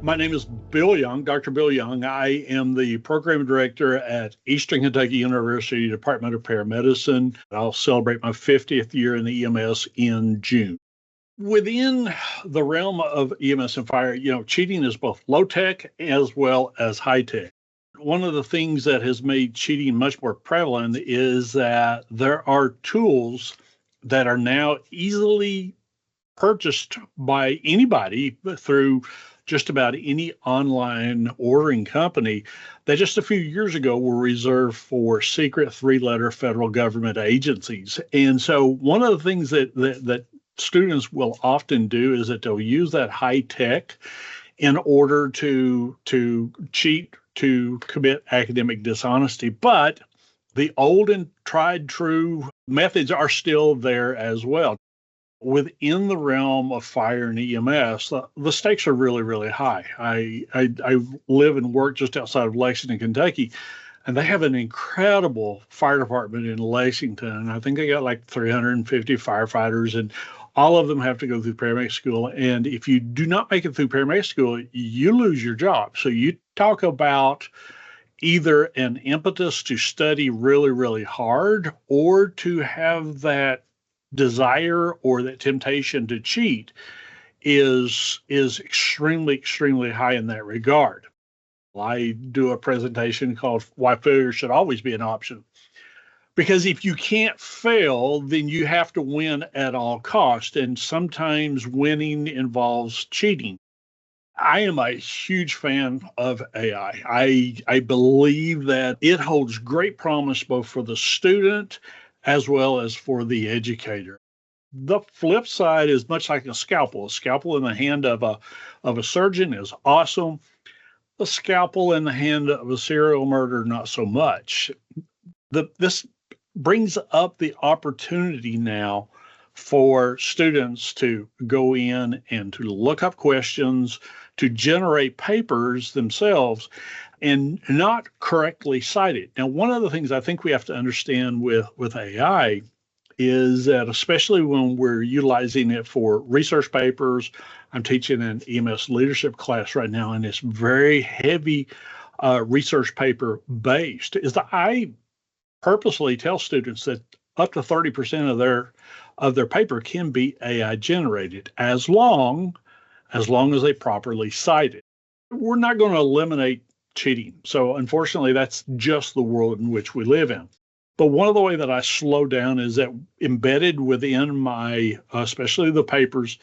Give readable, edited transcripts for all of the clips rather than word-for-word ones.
My name is Bill Young, Dr. Bill Young. I am the program director at Eastern Kentucky University Department of Paramedicine. I'll celebrate my 50th year in the EMS in June. Within the realm of EMS and fire, cheating is both low tech as well as high tech. One of the things that has made cheating much more prevalent is that there are tools that are now easily purchased by anybody through just about any online ordering company that just a few years ago were reserved for secret three-letter federal government agencies. And so one of the things that students will often do is that they'll use that high tech in order to cheat, to commit academic dishonesty. But the old and tried true methods are still there as well. Within the realm of fire and EMS, the stakes are really, really high. I live and work just outside of Lexington, Kentucky, and they have an incredible fire department in Lexington. And I think they got like 350 firefighters, and all of them have to go through paramedic school. And if you do not make it through paramedic school, you lose your job. So you talk about either an impetus to study really, really hard or to have that desire or that temptation to cheat is extremely high in that regard. I do a presentation called Why Failure Should Always Be an Option. Because if you can't fail, then you have to win at all cost. And sometimes winning involves cheating. I am a huge fan of AI. I believe that it holds great promise both for the student as well as for the educator. The flip side is much like a scalpel. A scalpel in the hand of a surgeon is awesome. A scalpel in the hand of a serial murderer, not so much. This brings up the opportunity now for students to go in and to look up questions, to generate papers themselves, and not correctly cite it. Now, one of the things I think we have to understand with AI is that, especially when we're utilizing it for research papers, I'm teaching an EMS leadership class right now, and it's very heavy research paper based, is that I purposely tell students that up to 30% of their paper can be AI generated as long as they properly cite it. We're not going to eliminate cheating. So unfortunately, that's just the world in which we live in. But one of the ways that I slow down is that embedded within my, especially the papers,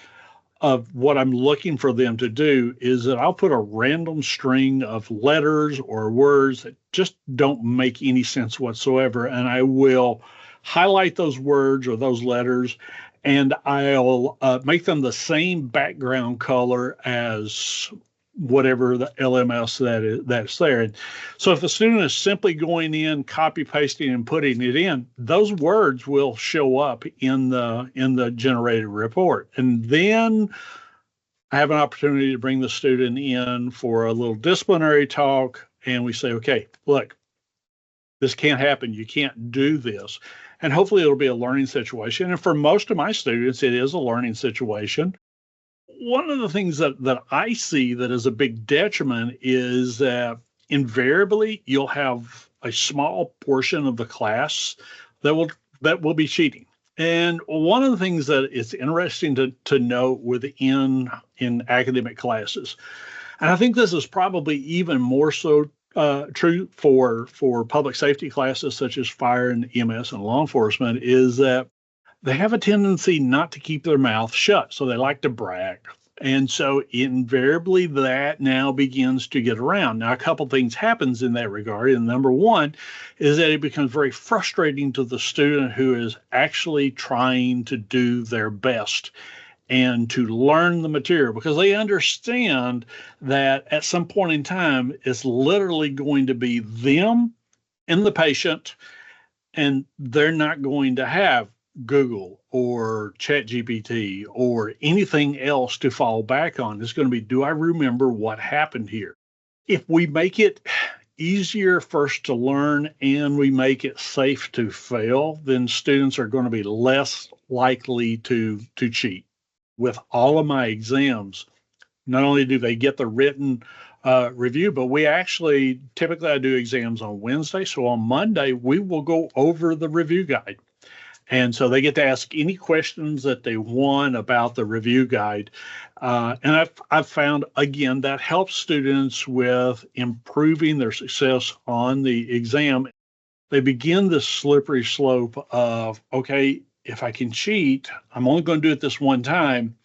of what I'm looking for them to do is that I'll put a random string of letters or words that just don't make any sense whatsoever. And I will highlight those words or those letters, and I'll make them the same background color as whatever the LMS that's there. And so if the student is simply going in, copy pasting and putting it in, those words will show up in the generated report. And then I have an opportunity to bring the student in for a little disciplinary talk, and we say, okay, look, this can't happen. You can't do this. And hopefully it'll be a learning situation. And for most of my students, it is a learning situation. One of the things that I see that is a big detriment is that invariably you'll have a small portion of the class that will be cheating. And one of the things that is interesting to note within academic classes, and I think this is probably even more so true for public safety classes such as fire and EMS and law enforcement, is that they have a tendency not to keep their mouth shut. So they like to brag. And so invariably that now begins to get around. Now, a couple things happens in that regard. And number one is that it becomes very frustrating to the student who is actually trying to do their best and to learn the material, because they understand that at some point in time, it's literally going to be them and the patient, and they're not going to have Google or ChatGPT or anything else to fall back on. It's going to be, do I remember what happened here? If we make it easier first to learn and we make it safe to fail, then students are going to be less likely to cheat. With all of my exams, Not only do they get the written review, but we actually, typically I do exams on Wednesday. So on Monday, we will go over the review guide. And so they get to ask any questions that they want about the review guide. And I've found, again, that helps students with improving their success on the exam. They begin this slippery slope of, okay, if I can cheat, I'm only going to do it this one time.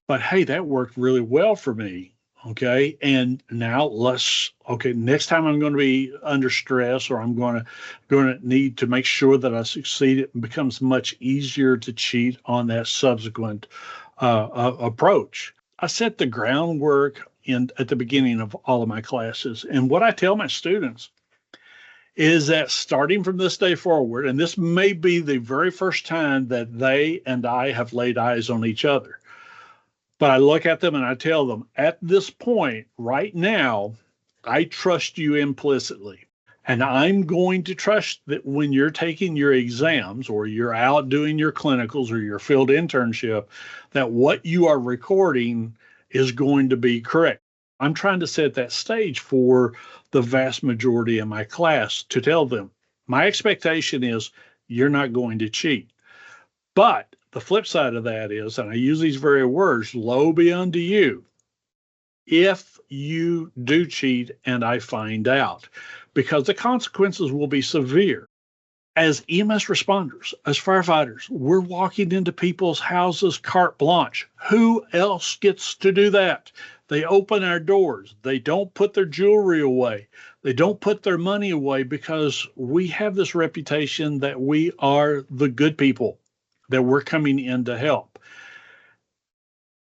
But hey, that worked really well for me. Okay. And now next time I'm going to be under stress, or I'm going to need to make sure that I succeed. It becomes much easier to cheat on that subsequent approach. I set the groundwork at the beginning of all of my classes. And what I tell my students is that starting from this day forward, and this may be the very first time that they and I have laid eyes on each other, but I look at them and I tell them, at this point, right now, I trust you implicitly. And I'm going to trust that when you're taking your exams, or you're out doing your clinicals or your field internship, that what you are recording is going to be correct. I'm trying to set that stage for the vast majority of my class to tell them, my expectation is you're not going to cheat. But the flip side of that is, and I use these very words, low be unto you, if you do cheat and I find out, because the consequences will be severe. As EMS responders, as firefighters, we're walking into people's houses carte blanche. Who else gets to do that? They open our doors. They don't put their jewelry away. They don't put their money away, because we have this reputation that we are the good people, that we're coming in to help.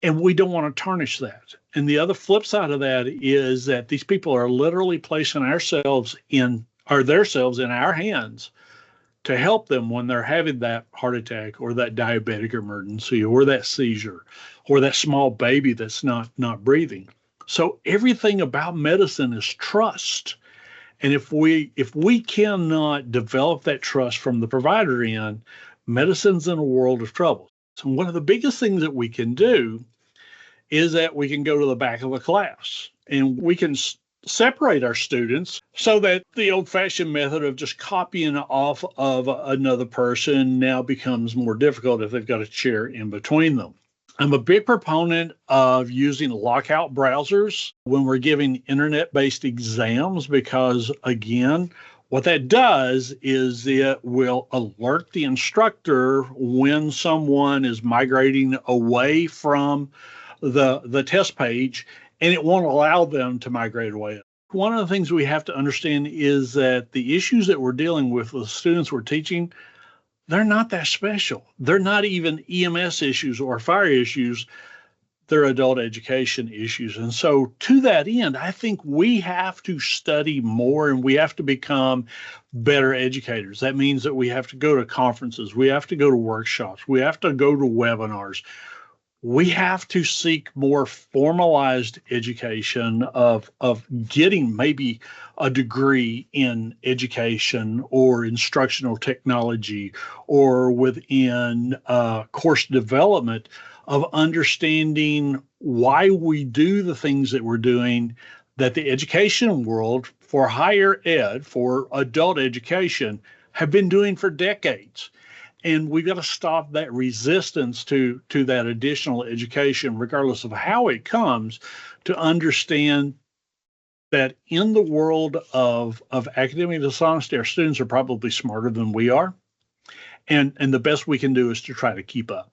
And we don't want to tarnish that. And the other flip side of that is that these people are literally placing themselves in our hands to help them when they're having that heart attack, or that diabetic emergency, or that seizure, or that small baby that's not breathing. So everything about medicine is trust. And if we cannot develop that trust from the provider end, medicine's in a world of trouble. So one of the biggest things that we can do is that we can go to the back of a class and we can separate our students, so that the old-fashioned method of just copying off of another person now becomes more difficult if they've got a chair in between them. I'm a big proponent of using lockout browsers when we're giving internet-based exams, because, again, what that does is it will alert the instructor when someone is migrating away from the test page, and it won't allow them to migrate away. One of the things we have to understand is that the issues that we're dealing with the students we're teaching, they're not that special. They're not even EMS issues or fire issues. They're adult education issues. And so to that end, I think we have to study more, and we have to become better educators. That means that we have to go to conferences. We have to go to workshops. We have to go to webinars. We have to seek more formalized education of getting maybe a degree in education or instructional technology, or within course development, of understanding why we do the things that we're doing, that the education world for higher ed, for adult education, have been doing for decades. And we've got to stop that resistance to that additional education, regardless of how it comes, to understand that in the world of academic dishonesty, our students are probably smarter than we are. And the best we can do is to try to keep up.